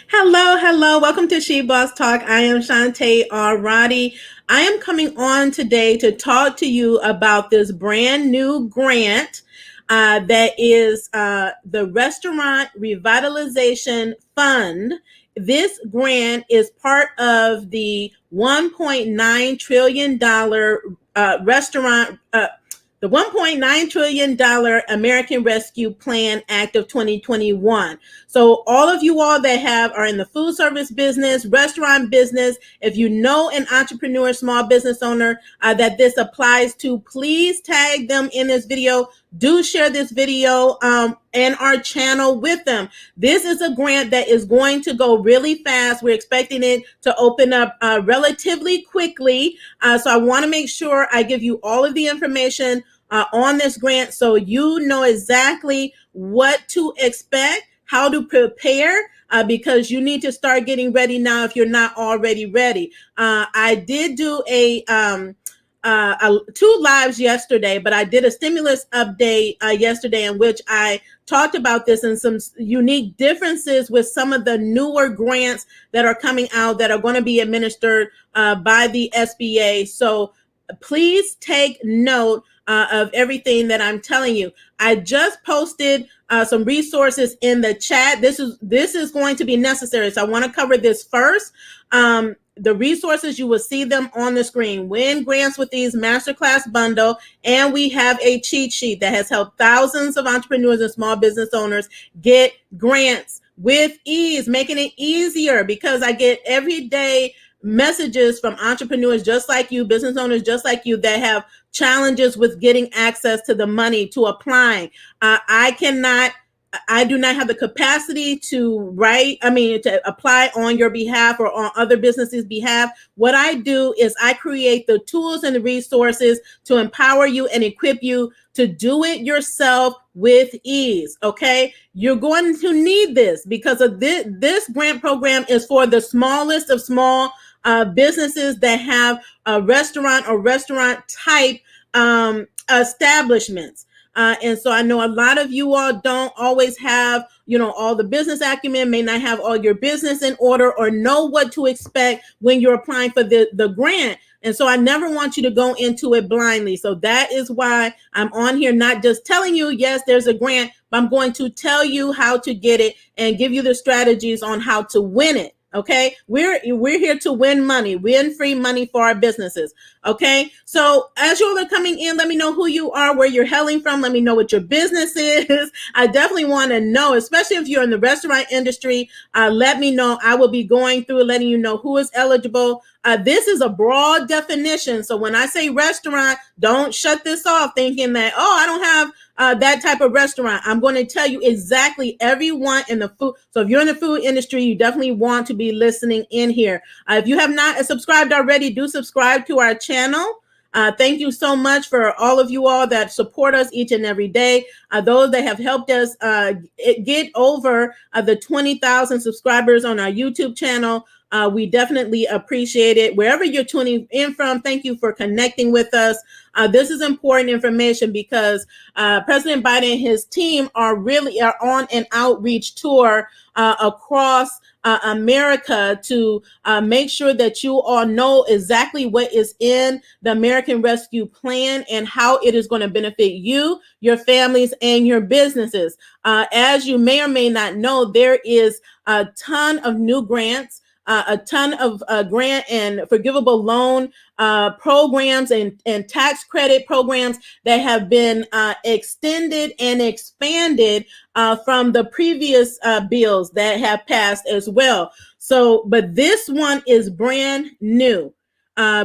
Hello, hello. Welcome to She Boss Talk. I am Shante Roddy. I am coming on today to talk to you about this brand new grant that is the Restaurant Revitalization Fund. This grant is part of the $1.9 trillion restaurant. The $1.9 trillion American Rescue Plan Act of 2021. So all of you all that are in the food service business, restaurant business, if you know an entrepreneur, small business owner that this applies to, please tag them in this video. Do share this video and our channel with them. This is a grant that is going to go really fast. We're expecting it to open up relatively quickly. So I want to make sure I give you all of the information on this grant so you know exactly what to expect, how to prepare, because you need to start getting ready now if you're not already ready. I did do two lives yesterday, but I did a stimulus update yesterday in which I talked about this and some unique differences with some of the newer grants that are coming out that are going to be administered by the SBA. So please take note of everything that I'm telling you. I just posted some resources in the chat. This is going to be necessary. So I want to cover this first. The resources, you will see them on the screen. Win grants with these masterclass bundle. And we have a cheat sheet that has helped thousands of entrepreneurs and small business owners get grants with ease, making it easier, because I get every day messages from entrepreneurs just like you, business owners just like you, that have challenges with getting access to the money, to applying. I do not have the capacity to apply on your behalf or on other businesses' behalf. What I do is I create the tools and the resources to empower you and equip you to do it yourself with ease. Okay. You're going to need this because of this grant program is for the smallest of small businesses that have a restaurant or restaurant type establishments. And so I know a lot of you all don't always have, all the business acumen, may not have all your business in order or know what to expect when you're applying for the grant. And so I never want you to go into it blindly. So that is why I'm on here, not just telling you, yes, there's a grant, but I'm going to tell you how to get it and give you the strategies on how to win it. Okay, we're here to win money, win free money for our businesses. Okay, so as you all are coming in, let me know who you are, where you're hailing from. Let me know what your business is. I definitely want to know, especially if you're in the restaurant industry. Let me know. I will be going through letting you know who is eligible. This is a broad definition. So when I say restaurant, don't shut this off thinking that, I don't have that type of restaurant. I'm going to tell you exactly everyone in the food. So if you're in the food industry, you definitely want to be listening in here. If you have not subscribed already, do subscribe to our channel. Thank you so much for all of you all that support us each and every day. Those that have helped us get over the 20,000 subscribers on our YouTube channel. We definitely appreciate it. Wherever you're tuning in from, thank you for connecting with us. This is important information because President Biden and his team are on an outreach tour across America to make sure that you all know exactly what is in the American Rescue Plan and how it is going to benefit you, your families, and your businesses. As you may or may not know, there is a ton of new grants, a ton of grant and forgivable loan programs and tax credit programs that have been extended and expanded from the previous bills that have passed as well. So, but this one is brand new.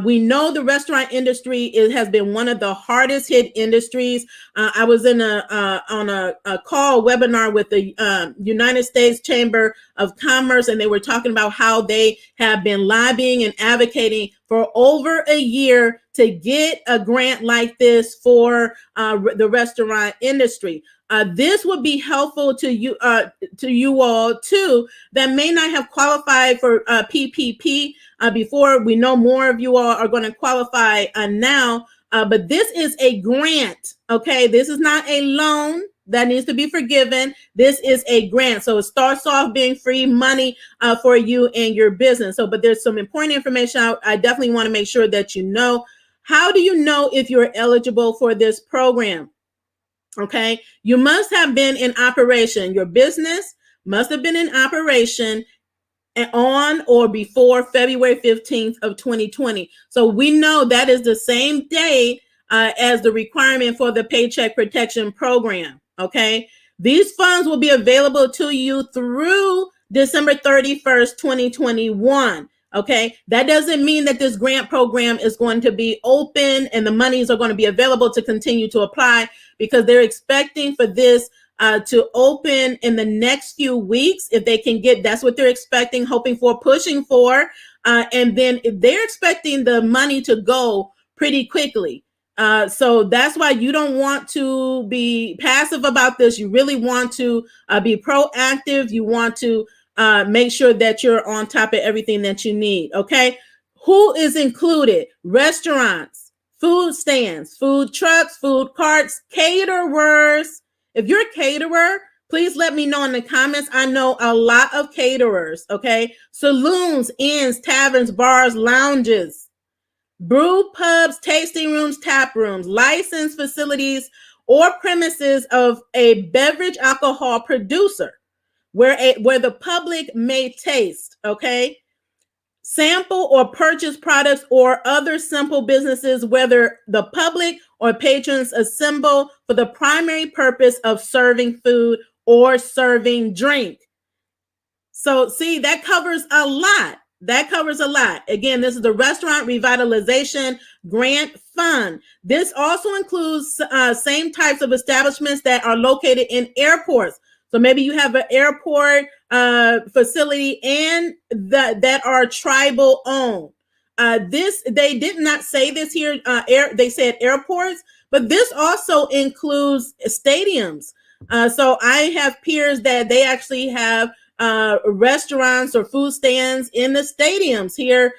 We know the restaurant industry has been one of the hardest hit industries. I was on a call webinar with the United States Chamber of Commerce, and they were talking about how they have been lobbying and advocating for over a year to get a grant like this for the restaurant industry. This would be helpful to you all too that may not have qualified for PPP before. We know more of you all are going to qualify now, but this is a grant. Okay, this is not a loan. that needs to be forgiven. This is a grant. So it starts off being free money for you and your business. So, but there's some important information I definitely want to make sure that you know. How do you know if you're eligible for this program? Okay, you must have been in operation. Your business must have been in operation on or before February 15th of 2020. So we know that is the same date as the requirement for the Paycheck Protection Program. Okay, these funds will be available to you through December 31st, 2021. Okay, that doesn't mean that this grant program is going to be open and the monies are going to be available to continue to apply, because they're expecting for this to open in the next few weeks. If they can get, that's what they're expecting, hoping for, pushing for. And then they're expecting the money to go pretty quickly. So that's why you don't want to be passive about this. You really want to be proactive. You want to make sure that you're on top of everything that you need. Okay. Who is included? Restaurants, food stands, food trucks, food carts, caterers. If you're a caterer, please let me know in the comments. I know a lot of caterers, okay? Saloons, inns, taverns, bars, lounges, brew pubs, tasting rooms, tap rooms, licensed facilities, or premises of a beverage alcohol producer where the public may taste, okay? Sample or purchase products or other simple businesses, whether the public or patrons assemble for the primary purpose of serving food or serving drink. So see, that covers a lot. That covers a lot. Again, this is the Restaurant Revitalization Grant Fund. This also includes same types of establishments that are located in airports. So maybe you have an airport facility and that are tribal owned. They did not say this here. They said airports, but this also includes stadiums. So I have peers that they actually have restaurants or food stands in the stadiums here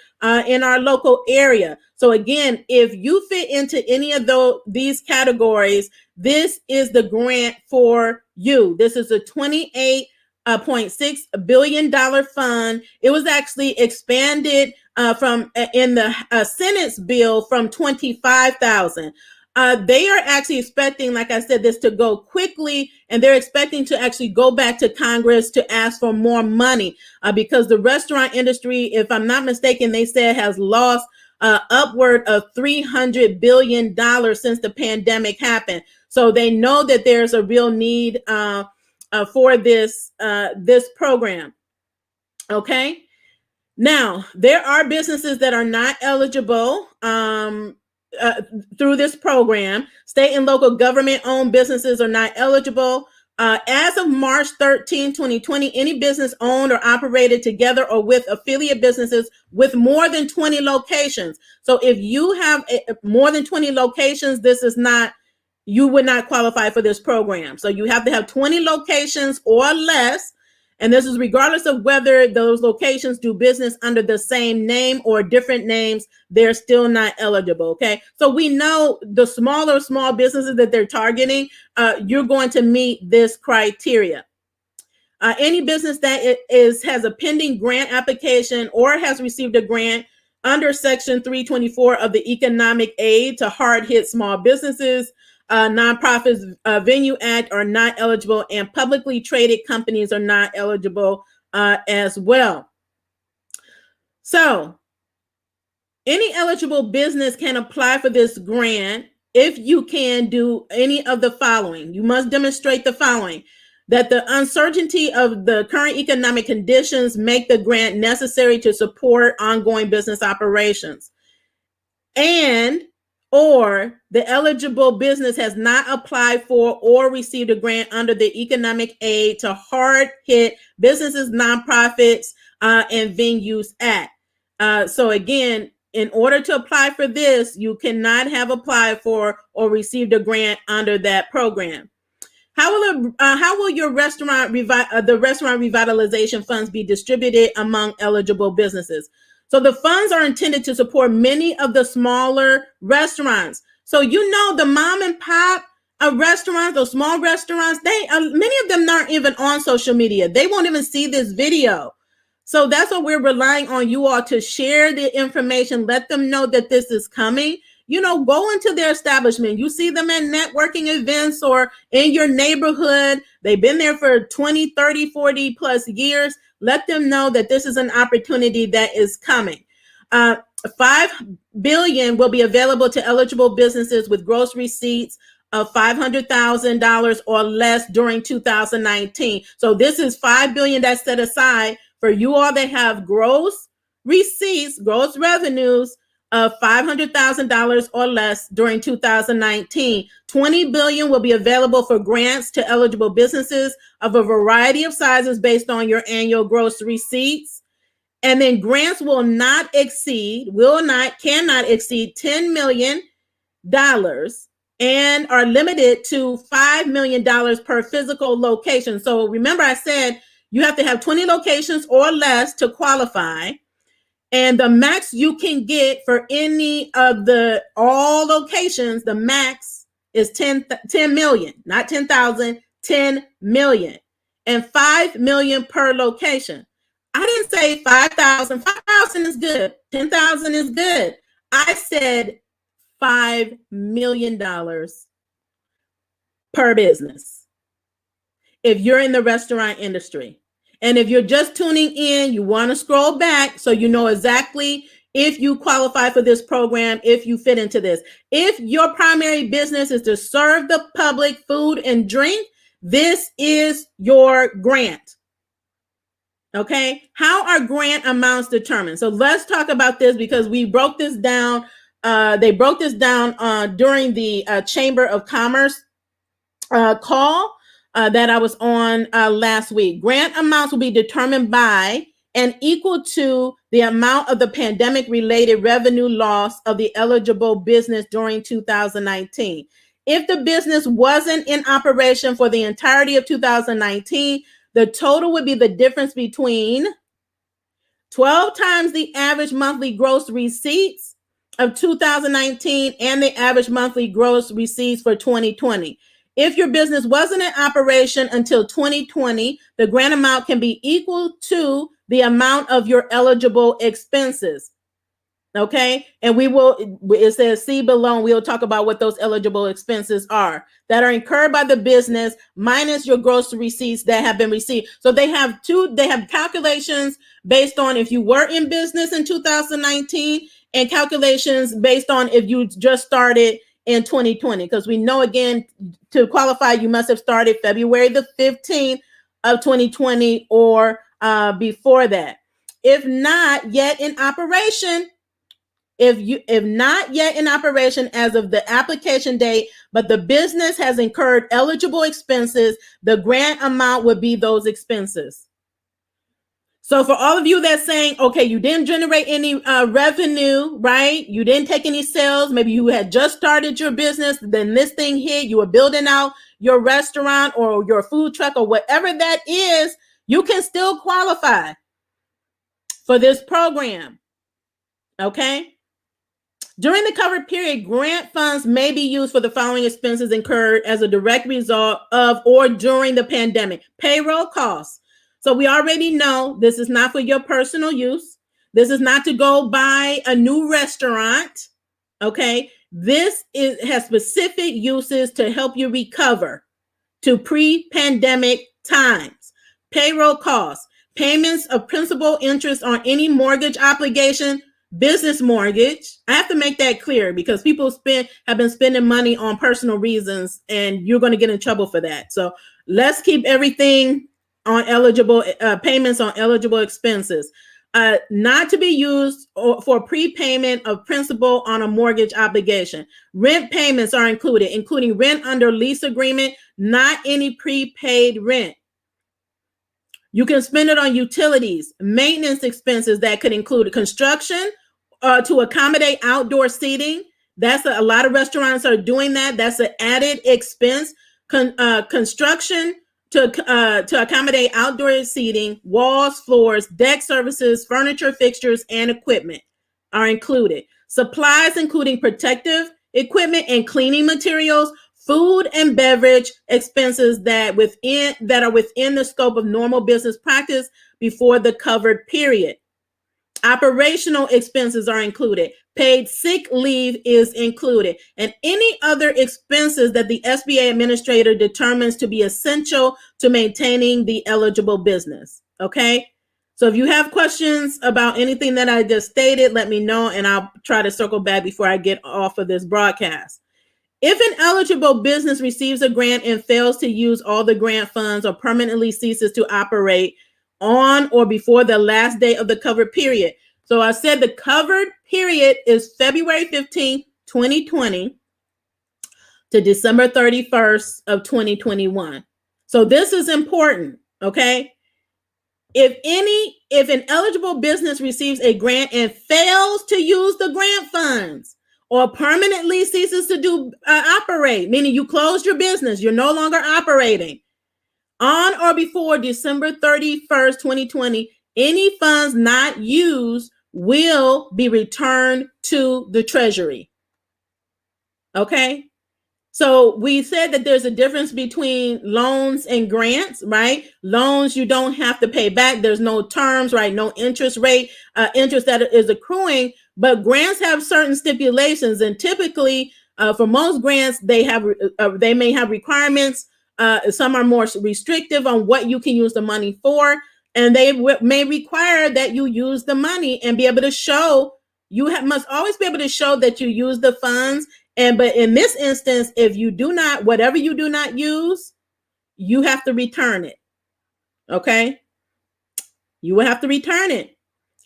in our local area. So again, if you fit into any of these categories, this is the grant for you. This is a $28.6 billion fund. It was actually expanded from in the Senate's bill from 25,000. They are actually expecting, like I said, this to go quickly, and they're expecting to actually go back to Congress to ask for more money because the restaurant industry, if I'm not mistaken, they said has lost upward of $300 billion since the pandemic happened. So they know that there's a real need for this program. Okay. Now, there are businesses that are not eligible through this program. State and local government-owned businesses are not eligible. As of March 13, 2020, any business owned or operated together or with affiliate businesses with more than 20 locations. So if you have more than 20 locations, you would not qualify for this program. So you have to have 20 locations or less. And this is regardless of whether those locations do business under the same name or different names, they're still not eligible, okay? So we know the small businesses that they're targeting, you're going to meet this criteria. Any business that has a pending grant application or has received a grant under Section 324 of the Economic Aid to Hard-Hit Small Businesses, Nonprofits Venue Act are not eligible, and publicly traded companies are not eligible as well. So any eligible business can apply for this grant if you can do any of the following. You must demonstrate the following: that the uncertainty of the current economic conditions make the grant necessary to support ongoing business operations, or the eligible business has not applied for or received a grant under the Economic Aid to Hard-Hit Businesses, Nonprofits, and Venues Act. So again, in order to apply for this, you cannot have applied for or received a grant under that program. How will your restaurant revitalization funds be distributed among eligible businesses? So the funds are intended to support many of the smaller restaurants. So the mom and pop restaurants, those small restaurants, they many of them aren't even on social media. They won't even see this video. So that's what we're relying on you all to share the information. Let them know that this is coming. You know, go into their establishment. You see them at networking events or in your neighborhood. They've been there for 20, 30, 40 plus years. Let them know that this is an opportunity that is coming. $5 billion will be available to eligible businesses with gross receipts of $500,000 or less during 2019. So this is $5 billion that's set aside for you all that have gross receipts, gross revenues of $500,000 or less during 2019. $20 billion will be available for grants to eligible businesses of a variety of sizes based on your annual gross receipts. And then grants cannot exceed $10 million and are limited to $5 million per physical location. So remember I said you have to have 20 locations or less to qualify. And the max you can get for any of all locations, the max is 10 million, not 10,000, 10 million, and 5 million per location. I didn't say 5,000. 5,000 is good. 10,000 is good. I said $5 million per business if you're in the restaurant industry. And if you're just tuning in, you want to scroll back so you know exactly if you qualify for this program, if you fit into this. If your primary business is to serve the public food and drink, this is your grant. Okay, how are grant amounts determined? So let's talk about this because we broke this down. They broke this down during the Chamber of Commerce call that I was on last week. Grant amounts will be determined by and equal to the amount of the pandemic-related revenue loss of the eligible business during 2019. If the business wasn't in operation for the entirety of 2019, the total would be the difference between 12 times the average monthly gross receipts of 2019 and the average monthly gross receipts for 2020. If your business wasn't in operation until 2020, the grant amount can be equal to the amount of your eligible expenses. Okay, and it says see below, and we'll talk about what those eligible expenses are that are incurred by the business minus your gross receipts that have been received. So they have calculations based on if you were in business in 2019 and calculations based on if you just started in 2020, because we know, again, to qualify, you must have started February the 15th of 2020 or before that. If not yet in operation, if not yet in operation as of the application date, but the business has incurred eligible expenses, the grant amount would be those expenses. So for all of you that's saying, okay, you didn't generate any revenue, right? You didn't take any sales. Maybe you had just started your business. Then this thing hit, you were building out your restaurant or your food truck or whatever that is, you can still qualify for this program, okay? During the covered period, grant funds may be used for the following expenses incurred as a direct result of or during the pandemic. Payroll costs. So we already know this is not for your personal use. This is not to go buy a new restaurant. Okay. This has specific uses to help you recover to pre-pandemic times. Payroll costs, payments of principal interest on any mortgage obligation, business mortgage. I have to make that clear because people have been spending money on personal reasons and you're going to get in trouble for that. So let's keep everything on eligible payments on eligible expenses, not to be used for prepayment of principal on a mortgage obligation. Rent payments are included, including rent under lease agreement, not any prepaid rent. You can spend it on utilities, maintenance expenses that could include construction to accommodate outdoor seating. That's a lot of restaurants are doing that. That's an added expense. Construction to accommodate outdoor seating, walls, floors, deck services, furniture, fixtures, and equipment are included. Supplies, including protective equipment and cleaning materials food and beverage expenses that are within the scope of normal business practice before the covered period. Operational expenses are included. Paid sick leave is included, and any other expenses that the SBA administrator determines to be essential to maintaining the eligible business. Okay? So if you have questions about anything that I just stated, let me know, and I'll try to circle back before I get off of this broadcast. If an eligible business receives a grant and fails to use all the grant funds or permanently ceases to operate on or before the last day of the covered period. So I said the covered period is February 15th, 2020 to December 31st of 2021. So this is important, okay? If an eligible business receives a grant and fails to use the grant funds or permanently ceases to operate, meaning you closed your business, you're no longer operating, on or before December 31st, 2020, any funds not used will be returned to the Treasury. Okay? So we said that there's a difference between loans and grants, right? Loans, you don't have to pay back. There's no terms, right? No interest rate, interest that is accruing, but grants have certain stipulations. And typically for most grants, they may have requirements. Some are more restrictive on what you can use the money for. And they may require that you use the money and be able to show, must always be able to show that you use the funds. But in this instance, if you do not, whatever you do not use, you have to return it. Okay? You will have to return it.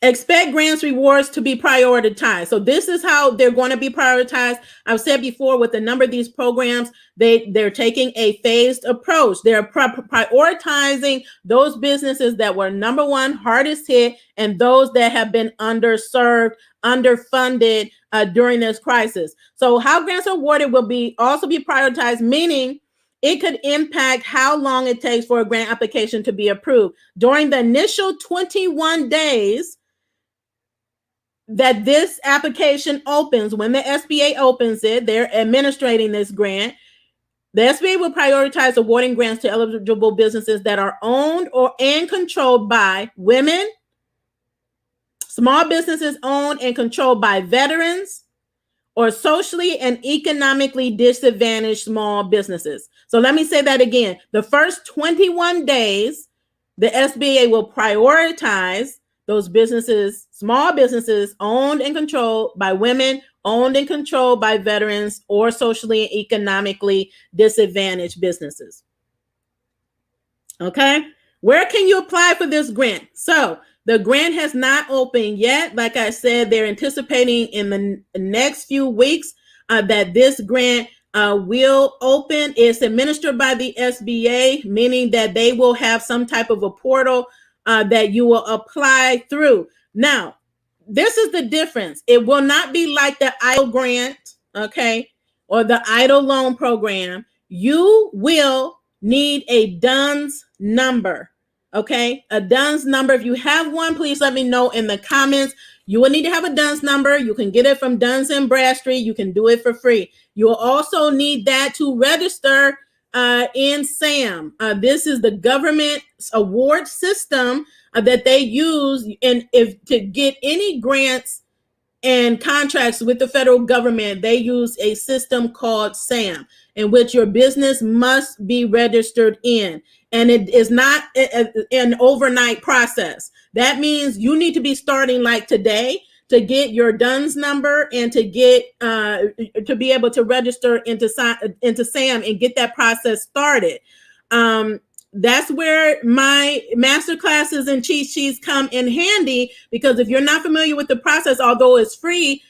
Expect grants rewards to be prioritized. So this is how they're going to be prioritized. I've said before, with a number of these programs, they're taking a phased approach. They're prioritizing those businesses that were number one, hardest hit, and those that have been underserved, underfunded during this crisis. So how grants are awarded will also be prioritized, meaning it could impact how long it takes for a grant application to be approved. During the initial 21 days that this application opens, when the SBA opens it, they're administrating this grant. The SBA will prioritize awarding grants to eligible businesses that are owned and controlled by women, small businesses owned and controlled by veterans, or socially and economically disadvantaged small businesses. So let me say that again. The first 21 days, the SBA will prioritize those businesses, small businesses owned and controlled by women, owned and controlled by veterans, or socially and economically disadvantaged businesses. Okay? Where can you apply for this grant? So the grant has not opened yet. Like I said, they're anticipating in the next few weeks that this grant will open. It's administered by the SBA, meaning that they will have some type of a portal that you will apply through. Now, this is the difference. It will not be like the EIDL grant, okay, or the EIDL loan program. You will need a DUNS number. Okay, a DUNS number. If you have one, please let me know in the comments. You will need to have a DUNS number. You can get it from Duns and Bradstreet. You can do it for free. You will also need that to register in SAM. This is the government award system that they use, and if to get any grants and contracts with the federal government, they use a system called SAM, in which your business must be registered in. And it is not an overnight process. That means you need to be starting like today to get your DUNS number and to get to be able to register into SAM and get that process started. That's where my master classes and cheat sheets come in handy, because if you're not familiar with the process, although it's free,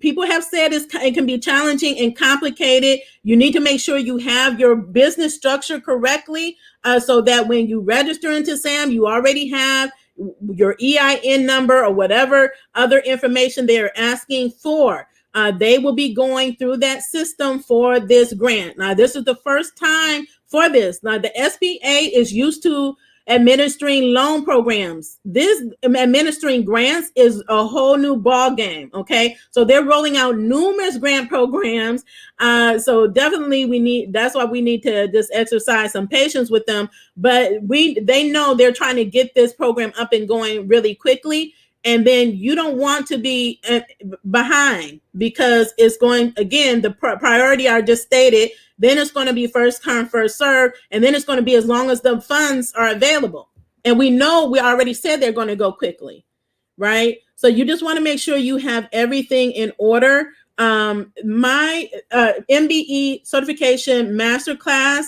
people have said it can be challenging and complicated. You need to make sure you have your business structure correctly so that when you register into SAM, you already have your EIN number or whatever other information they're asking for. They will be going through that system for this grant. Now, this is the first time for this. Now, the SBA is used to Administering loan programs. This administering grants is a whole new ball game. Okay, so they're rolling out numerous grant programs. So definitely that's why we need to just exercise some patience with them. But they know they're trying to get this program up and going really quickly. And then you don't want to be behind, because it's going, again, the priority I just stated. Then it's going to be first come, first serve. And then it's going to be as long as the funds are available. And we already said they're going to go quickly, right? So you just want to make sure you have everything in order. My MBE certification masterclass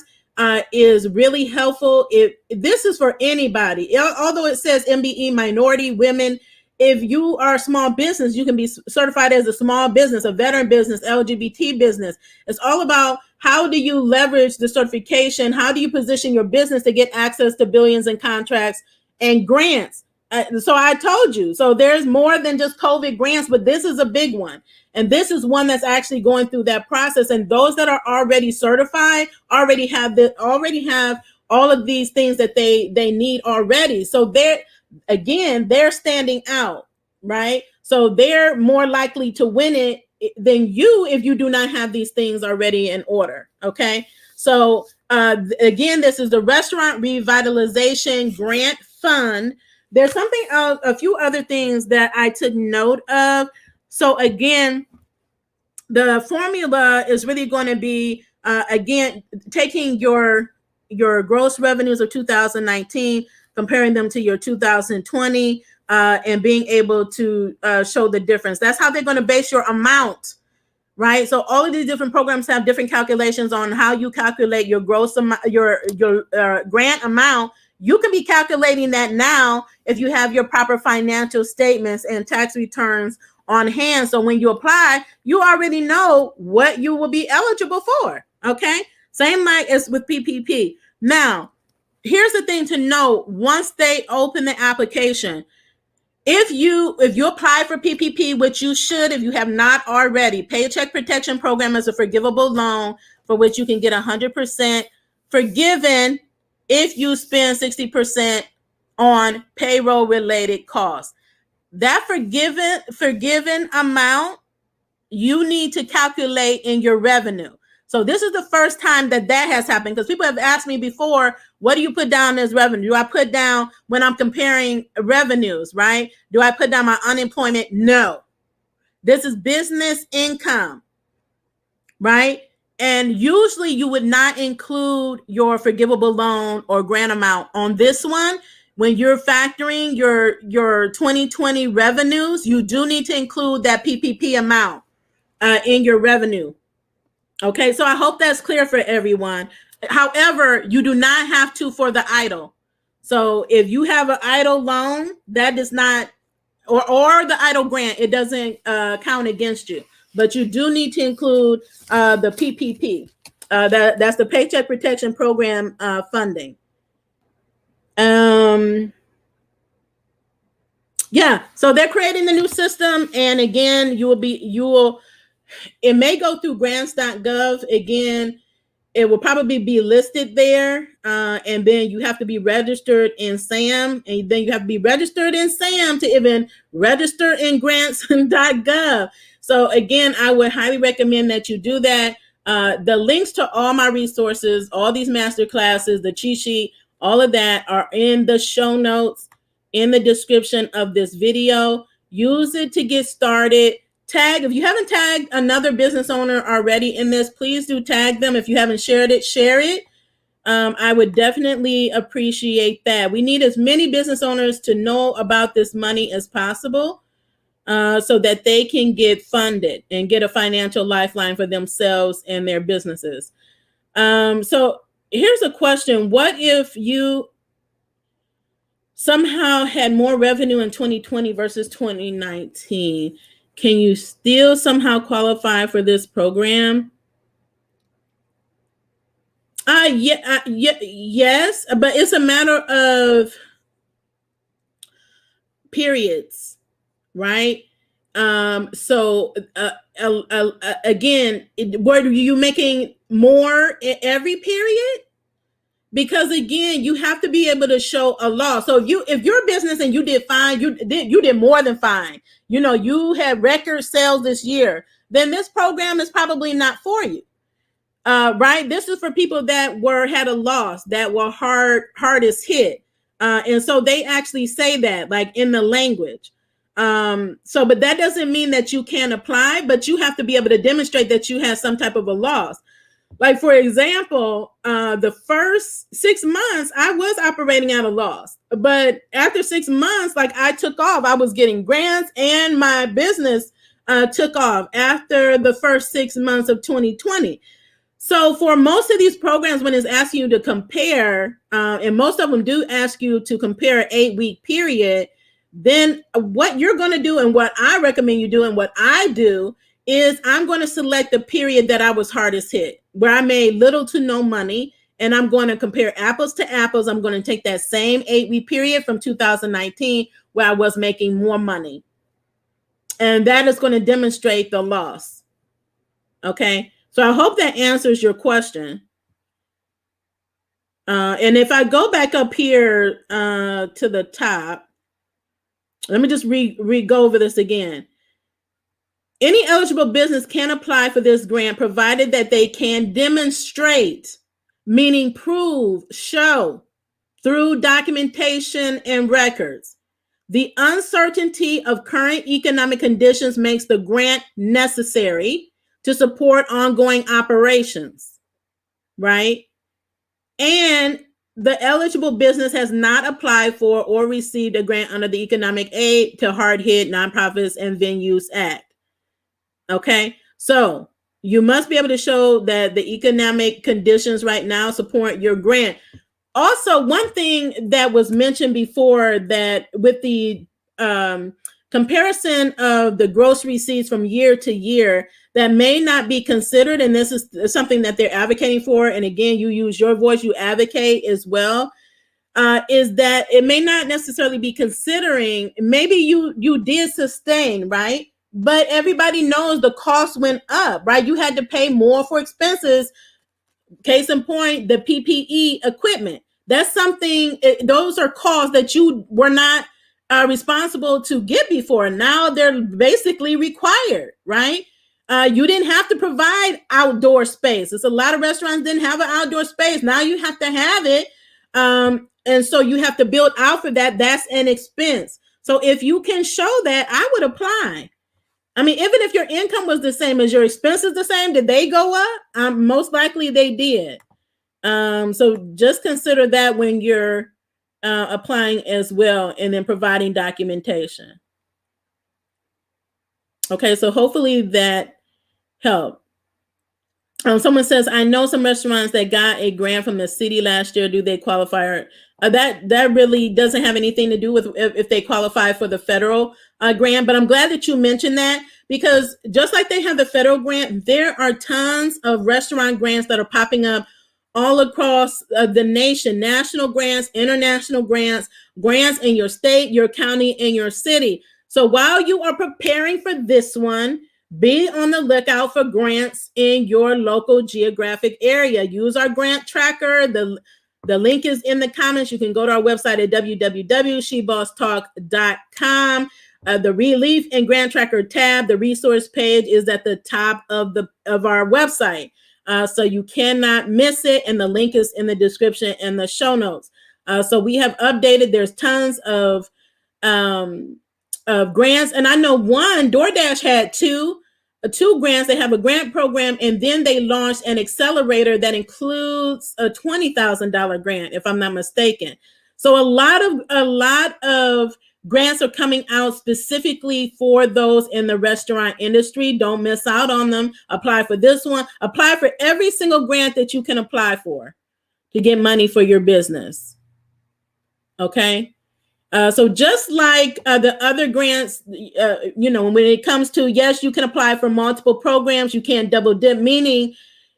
is really helpful. This is for anybody, although it says MBE minority women. If you are a small business, you can be certified as a small business, a veteran business, LGBT business. It's all about how do you leverage the certification? How do you position your business to get access to billions in contracts and grants? So I told you, so there's more than just COVID grants, but this is a big one. And this is one that's actually going through that process. And those that are already certified already have all of these things that they need already. So they're standing out, right? So they're more likely to win it than you if you do not have these things already in order. Okay. So again, this is the Restaurant Revitalization Grant Fund. There's something else, a few other things that I took note of. So again, the formula is really going to be, again, taking your gross revenues of 2019, comparing them to your 2020, and being able to show the difference. That's how they're going to base your amount, right? So all of these different programs have different calculations on how you calculate your gross amount, your grant amount. You can be calculating that now if you have your proper financial statements and tax returns on hand. So when you apply, you already know what you will be eligible for. Okay. Same like as with PPP. Now, here's the thing to know. Once they open the application, if you apply for PPP, which you should, if you have not already, Paycheck Protection Program is a forgivable loan for which you can get 100% forgiven if you spend 60% on payroll related costs. That forgiven amount you need to calculate in your revenue. So this is the first time that has happened, because people have asked me before, what do you put down as revenue? Do I put down when I'm comparing revenues, right? Do I put down my unemployment? No. This is business income, right? And usually you would not include your forgivable loan or grant amount on this one. When you're factoring your 2020 revenues, you do need to include that PPP amount in your revenue. Okay, so I hope that's clear for everyone. However, you do not have to for the EIDL. So if you have an EIDL loan, that does not, or the EIDL grant, it doesn't count against you. But you do need to include the PPP. That's the Paycheck Protection Program funding. Yeah, so they're creating the new system, and again, it may go through grants.gov. Again, it will probably be listed there, and then you have to be registered in SAM, and then you have to be registered in SAM to even register in grants.gov. So again, I would highly recommend that you do that. The links to all my resources, all these master classes, the cheat sheet, all of that are in the show notes, in the description of this video. Use it to get started. Tag, if you haven't tagged another business owner already in this, please do tag them. If you haven't shared it, share it. I would definitely appreciate that. We need as many business owners to know about this money as possible, so that they can get funded and get a financial lifeline for themselves and their businesses. So here's a question. What if you somehow had more revenue in 2020 versus 2019? Can you still somehow qualify for this program? Yes, but it's a matter of periods, right? So again, were you making more in every period? Because again, you have to be able to show a loss. So if your business and you did fine, you did more than fine. You had record sales this year, then this program is probably not for you. Right? This is for people that had a loss, that were hardest hit. And so they actually say that, like, in the language. But that doesn't mean that you can't apply, but you have to be able to demonstrate that you had some type of a loss. Like, for example, the first 6 months, I was operating at a loss. But after 6 months, like, I took off. I was getting grants and my business took off after the first 6 months of 2020. So for most of these programs, when it's asking you to compare, and most of them do ask you to compare an 8-week period, then what you're going to do, and what I recommend you do, and what I do, is I'm going to select the period that I was hardest hit, where I made little to no money, and I'm going to compare apples to apples. I'm going to take that same 8-week period from 2019, where I was making more money. And that is going to demonstrate the loss. Okay. So I hope that answers your question. And if I go back up here to the top, let me just go over this again. Any eligible business can apply for this grant, provided that they can demonstrate, meaning prove, show, through documentation and records. The uncertainty of current economic conditions makes the grant necessary to support ongoing operations, right? And the eligible business has not applied for or received a grant under the Economic Aid to Hard-Hit Nonprofits and Venues Act. Okay, so you must be able to show that the economic conditions right now support your grant. Also, one thing that was mentioned before, that with the comparison of the gross receipts from year to year, that may not be considered, and this is something that they're advocating for, and again, you use your voice, you advocate as well, is that it may not necessarily be considering, maybe you did sustain, right? But everybody knows the cost went up, right? You had to pay more for expenses. Case in point, the PPE equipment. That's something, those are costs that you were not responsible to get before. Now they're basically required, right? You didn't have to provide outdoor space. It's a lot of restaurants didn't have an outdoor space. Now you have to have it. And so you have to build out for that. That's an expense. So if you can show that, I would apply. I mean, even if your income was the same as your expenses the same, did they go up? Most likely they did. So just consider that when you're applying as well, and then providing documentation. Okay, so hopefully that helped. Someone says, I know some restaurants that got a grant from the city last year. Do they qualify? That really doesn't have anything to do with if they qualify for the federal grant. But I'm glad that you mentioned that, because just like they have the federal grant, there are tons of restaurant grants that are popping up all across the nation. National grants, international grants, grants in your state, your county, and your city. So while you are preparing for this one, be on the lookout for grants in your local geographic area. Use our grant tracker. The link is in the comments. You can go to our website at www.shebosstalk.com. The Relief and Grant Tracker tab, the resource page, is at the top of our website. So you cannot miss it. And the link is in the description and the show notes. So we have updated. There's tons of grants. And I know DoorDash had two grants. They have a grant program, and then they launched an accelerator that includes a $20,000 grant, if I'm not mistaken. So a lot of grants are coming out specifically for those in the restaurant industry. Don't miss out on them. Apply for this one. Apply for every single grant that you can apply for to get money for your business. Okay. So just like the other grants, when it comes to, yes, you can apply for multiple programs. You can't double dip, meaning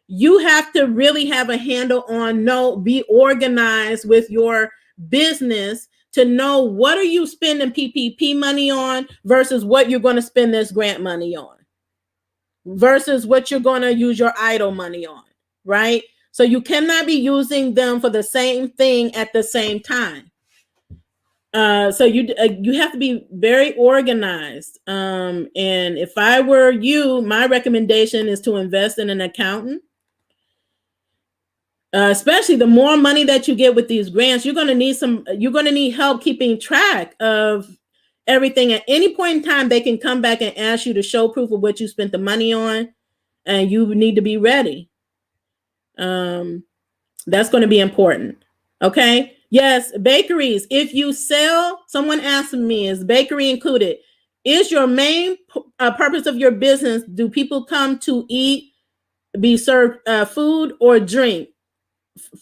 you have to really have a handle on, be organized with your business to know what are you spending PPP money on versus what you're going to spend this grant money on versus what you're going to use your EIDL money on, right? So you cannot be using them for the same thing at the same time. So you have to be very organized. And if I were you, my recommendation is to invest in an accountant. Especially the more money that you get with these grants, you're going to need help keeping track of everything. At any point in time, they can come back and ask you to show proof of what you spent the money on, and you need to be ready. That's going to be important. Okay. Yes. Bakeries. If you sell, someone asked me, is bakery included? Is your main purpose of your business, do people come to eat, be served food or drink?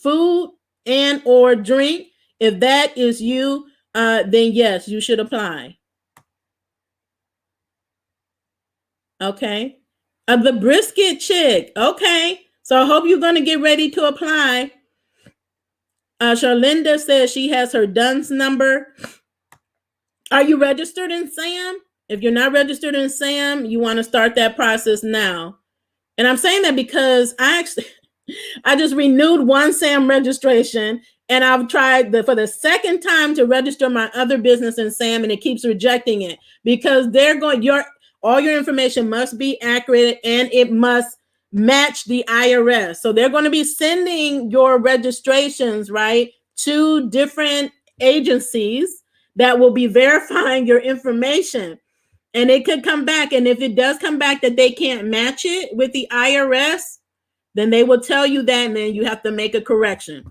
Food and or drink. If that is you, then yes, you should apply. Okay. The brisket chick. Okay. So I hope you're going to get ready to apply. Charlinda says she has her DUNS number. Are you registered in SAM? If you're not registered in SAM, you want to start that process now. And I'm saying that because I just renewed one SAM registration, and I've tried for the second time to register my other business in SAM, and it keeps rejecting it because they're going, all your information must be accurate and it must match the IRS. So they're going to be sending your registrations, right, to different agencies that will be verifying your information. And it could come back. And if it does come back that they can't match it with the IRS, then they will tell you that, and then you have to make a correction,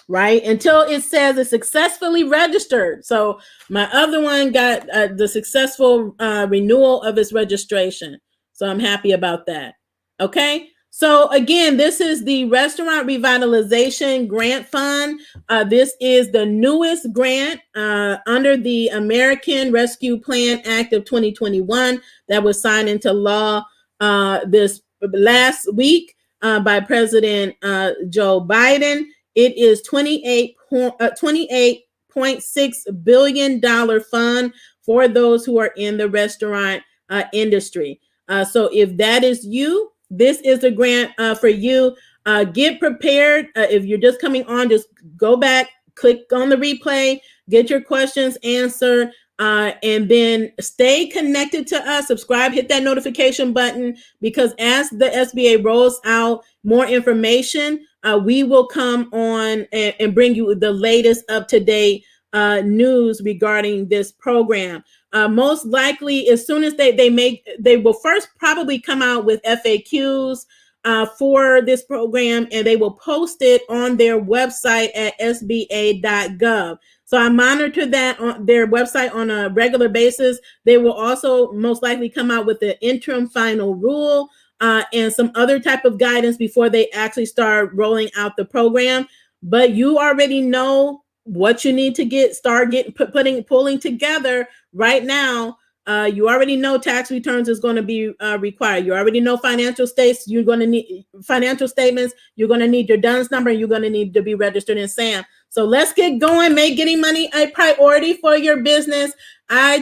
right? Until it says it's successfully registered. So my other one got the successful renewal of its registration. So I'm happy about that. Okay. So again, this is the Restaurant Revitalization Grant Fund. This is the newest grant under the American Rescue Plan Act of 2021 that was signed into law this last week by President Joe Biden. It is $28.6 billion fund for those who are in the restaurant industry. So if that is you, this is a grant for you. Get prepared. If you're just coming on, just go back, click on the replay, get your questions answered, and then stay connected to us. Subscribe, hit that notification button, because as the SBA rolls out more information, we will come on and bring you the latest up-to-date news regarding this program. Most likely, as soon as they will first probably come out with FAQs for this program, and they will post it on their website at sba.gov. So I monitor that on their website on a regular basis. They will also most likely come out with the interim final rule and some other type of guidance before they actually start rolling out the program. But you already know what you need to pulling together right now. You already know tax returns is going to be required. You already know financial statements. You're going to need financial statements. You're going to need your DUNS number, and you're going to need to be registered in SAM. So let's get going. Make getting money a priority for your business.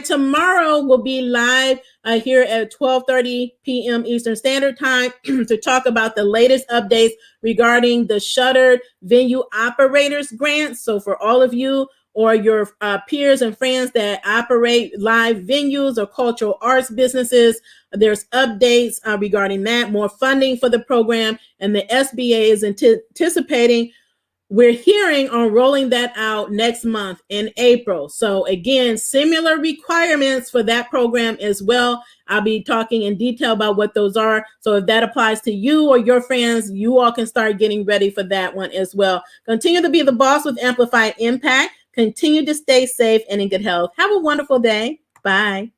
Tomorrow will be live here at 12:30 p.m. Eastern Standard Time to talk about the latest updates regarding the Shuttered Venue Operators Grant. So for all of you or your peers and friends that operate live venues or cultural arts businesses, there's updates regarding that, more funding for the program, and the SBA is anticipating. We're hearing on rolling that out next month in April. So again, similar requirements for that program as well. I'll be talking in detail about what those are. So if that applies to you or your friends, you all can start getting ready for that one as well. Continue to be the boss with amplified impact. Continue to stay safe and in good health. Have a wonderful day. Bye.